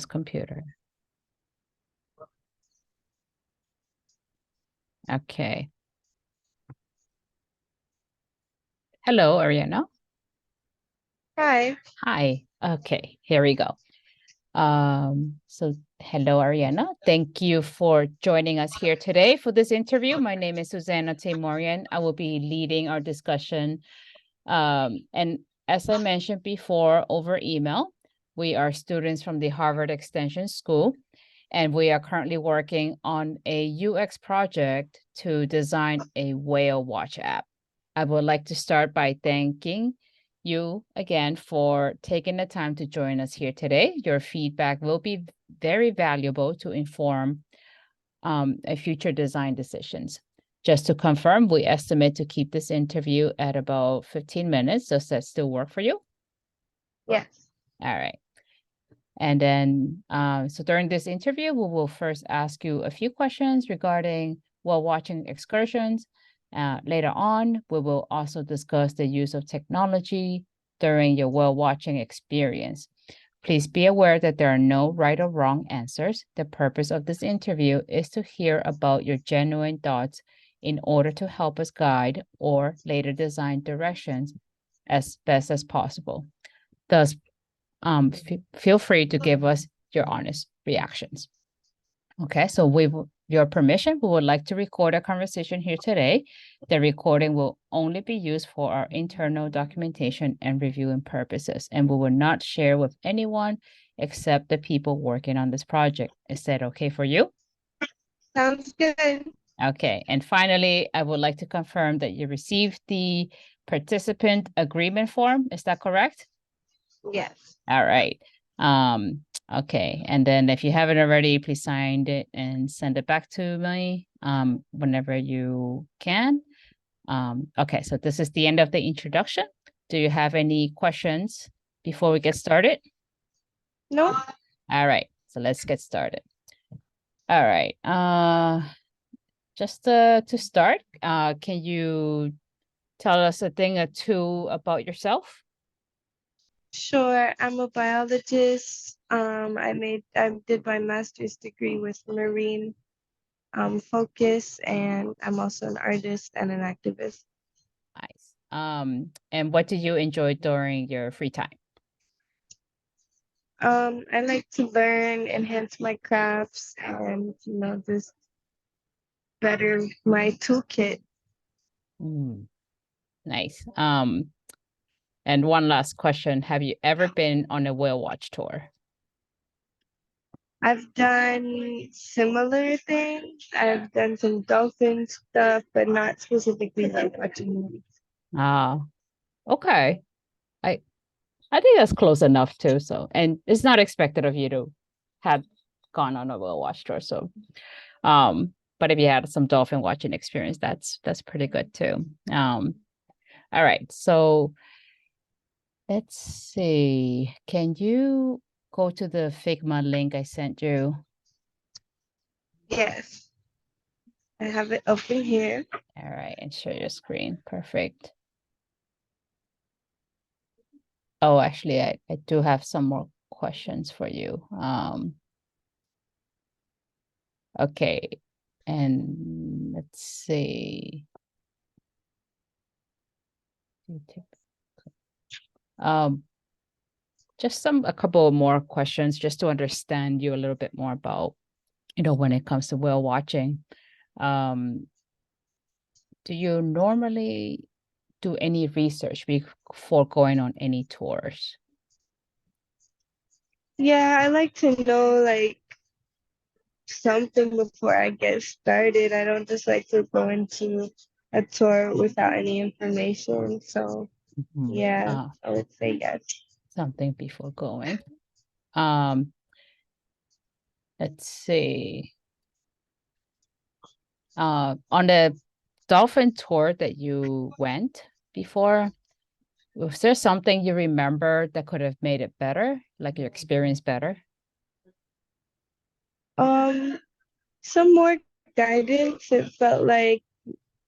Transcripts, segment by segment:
this computer. Okay. Hello, Ariana. Hi. Hi. Okay, here we go. So hello, Ariana. Thank you for joining us here today for this interview. My name is Susanna Taymorian. I will be leading our discussion. And as I mentioned before over email, we are students from the Harvard Extension School, and we are currently working on a UX project to design a whale watch app. I would like to start by thanking you again for taking the time to join us here today. Your feedback will be very valuable to inform future design decisions. Just to confirm, we estimate to keep this interview at about 15 minutes. Does that still work for you? Yes. All right. And then, so during this interview, we will first ask you a few questions regarding while watching excursions. Later on, we will also discuss the use of technology during your whale watching experience. Please be aware that there are no right or wrong answers. The purpose of this interview is to hear about your genuine thoughts in order to help us guide or later design directions as best as possible. Thus, feel free to give us your honest reactions. Okay, so with your permission, we would like to record a conversation here today. The recording will only be used for our internal documentation and reviewing purposes, and we will not share with anyone except the people working on this project. Is that okay for you? Sounds good. Okay, and finally, I would like to confirm that you received the participant agreement form. Is that correct? Yes. All right. Okay. And then if you haven't already, please sign it and send it back to me whenever you can. Okay, so this is the end of the introduction. Do you have any questions before we get started? No. All right, so let's get started. All right. Just to start, can you tell us a thing or two about yourself? Sure. I'm a biologist. I did my master's degree with marine focus, and I'm also an artist and an activist. Nice. And what do you enjoy during your free time? I like to learn, enhance my crafts, and just better my toolkit. Mm, nice. And one last question. Have you ever been on a whale watch tour? I've done similar things. I've done some dolphin stuff, but not specifically like watching movies. Ah, okay. I I think that's close enough too. So, and it's not expected of you to have gone on a whale watch tour. So, but if you had some dolphin watching experience, that's pretty good too. All right. So let's see. Can you go to the Figma link I sent you? Yes, I have it open here. All right, and share your screen. Perfect. Oh, actually, I do have some more questions for you. Okay, and let's see. Um, just a couple more questions just to understand you a little bit more about, when it comes to whale watching. Um, do you normally do any research before going on any tours? Yeah, I like to know like something before I get started. I don't just like to go into a tour without any information. So Mhm. yeah, I would say yes. Something before going. Um, let's see. On the dolphin tour that you went before, was there something you remember that could have made it better, like your experience better? Um, some more guidance. It felt like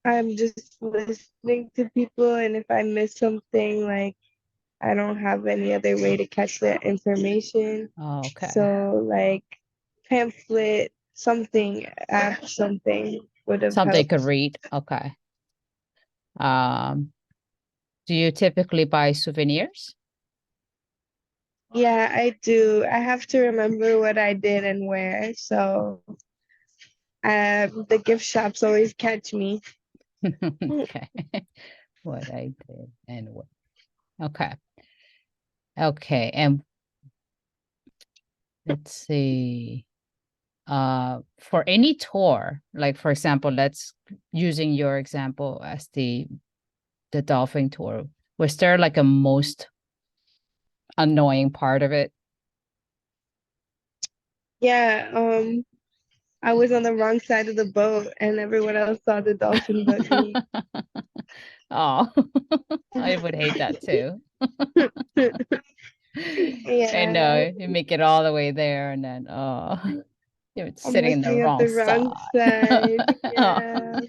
I'm just listening to people, and if I miss something, like I don't have any other way to catch that information. Oh, okay. So like pamphlet, something, app, something would have Something you could helped. read. Okay. Um, do you typically buy souvenirs? Yeah, I do. I have to remember what I did and where. So the gift shops always catch me. Okay. What I did and what. Okay. Okay. And let's see. For any tour, like for example, let's using your example as the dolphin tour, was there like a most annoying part of it? Yeah, I was on the wrong side of the boat and everyone else saw the dolphin but me. Oh, I would hate that too. I Yeah, know you make it all the way there and then you're I'm sitting in the looking at wrong the wrong side. side. Oh. Yeah.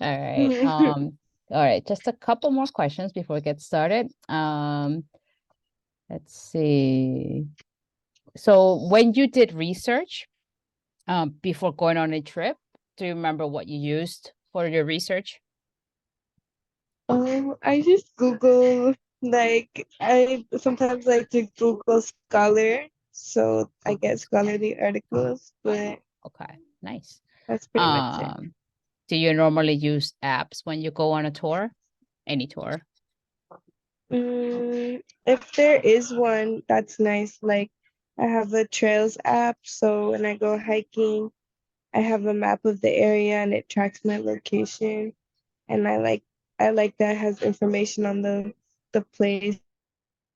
All right. All right, just a couple more questions before we get started. Let's see. So when you did research before going on a trip, do you remember what you used for your research? I just Google, like I sometimes like to Google Scholar, so I get scholarly articles, but Okay, nice. that's pretty much it. Um, do you normally use apps when you go on a tour? Any tour? If there is one, that's nice. Like I have a trails app, so when I go hiking, I have a map of the area and it tracks my location. And I like that it has information on the place,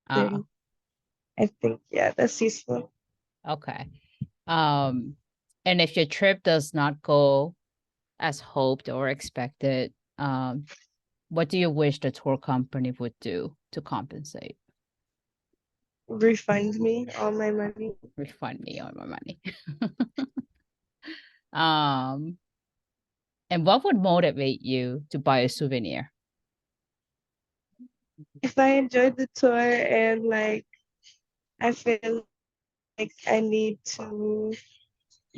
Uh, and I think yeah, that's useful. okay. Um, and if your trip does not go as hoped or expected, what do you wish the tour company would do to compensate? Refund me all my money. Refund me all my money. Um, and what would motivate you to buy a souvenir? If I enjoyed the tour and like I feel like I need to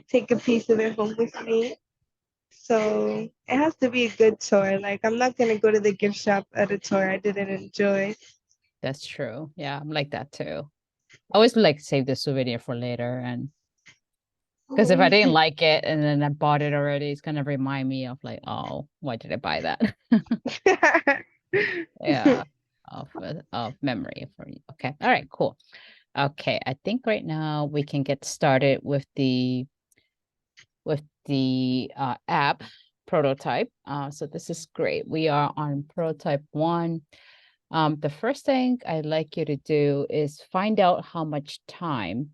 take a piece of it home with me. So it has to be a good tour. Like I'm not gonna go to the gift shop at a tour I didn't enjoy. That's true. Yeah, I'm like that too. I always like to save the souvenir for later, and because if I didn't like it and then I bought it already, it's gonna remind me of like, oh, why did I buy that? Yeah, of memory for you. Okay, all right, cool. Okay, I think right now we can get started with the app prototype. So this is great. We are on prototype 1. The first thing I'd like you to do is find out how much time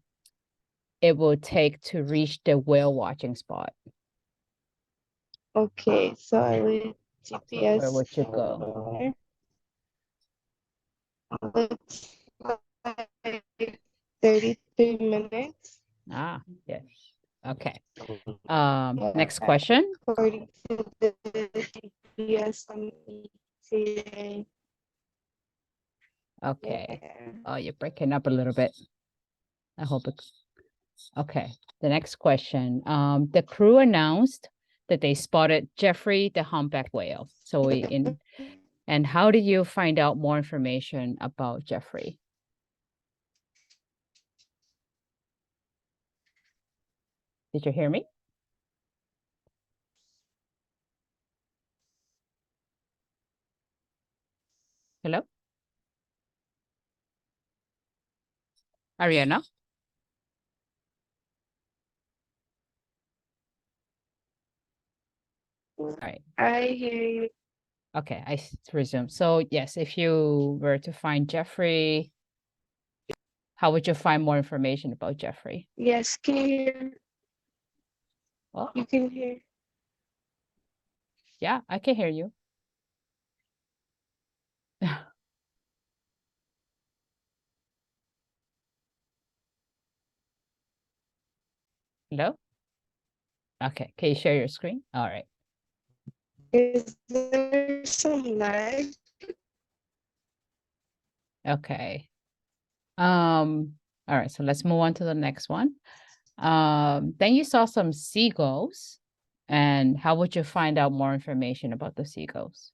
it will take to reach the whale watching spot. Okay, so I would So where GPS would you go? there. Looks like 33 minutes. Ah, yes. Okay. Yeah, Next question. according to the GPS on ETA. Okay. Yeah. Oh, you're breaking up a little bit. I hope it's okay. The next question. The crew announced that they spotted Jeffrey the humpback whale. So and how did you find out more information about Jeffrey? Did you hear me? Hello? Ariana? All right. I hear you. Okay, resume. So yes, if you were to find Jeffrey, how would you find more information about Jeffrey? Yes, can you hear? Well, You can hear. yeah, I can hear you. Hello? Okay, can you share your screen? All right. Is there some lag? Okay. All right, so let's move on to the next one. Then you saw some seagulls, and how would you find out more information about the seagulls?